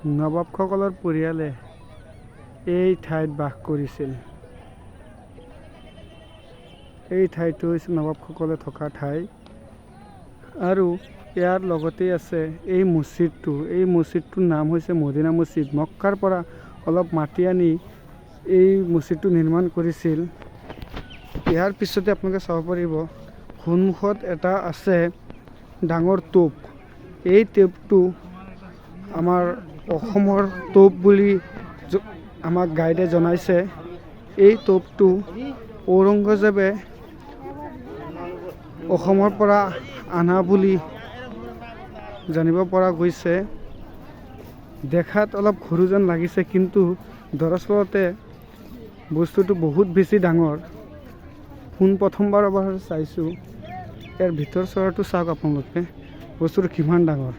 নবাবসকলৰ পৰিয়ালে এই ঠাইত বাস কৰিছিল। এই ঠাইটো হৈছে নবাবসকলে থকা ঠাই আৰু ইয়াৰ লগতে আছে এই মছজিদটো। এই মছজিদটোৰ নাম হৈছে মদিনা মছজিদ। মক্কাৰ পৰা অলপ মাটি আনি এই মছজিদটো নিৰ্মাণ কৰিছিল। ইয়াৰ পিছতে আপোনালোকে চাব পাৰিব সন্মুখত এটা আছে ডাঙৰ তোপ। এই তোপটো আমাৰ অসমৰ তোপ বুলি আমাক গাইডে জনাইছে। এই তোপটো ঔৰংগজেবে অসমৰ পৰা অনা বুলি জানিব পৰা গৈছে। দেখাত অলপ সৰু যেন লাগিছে, কিন্তু দৰাচলতে বস্তুটো বহুত বেছি ডাঙৰ। প্ৰথমবাৰৰ চাইছোঁ। ইয়াৰ ভিতৰ চৰাটো চাওক আপোনালোকে, বস্তুটো কিমান ডাঙৰ।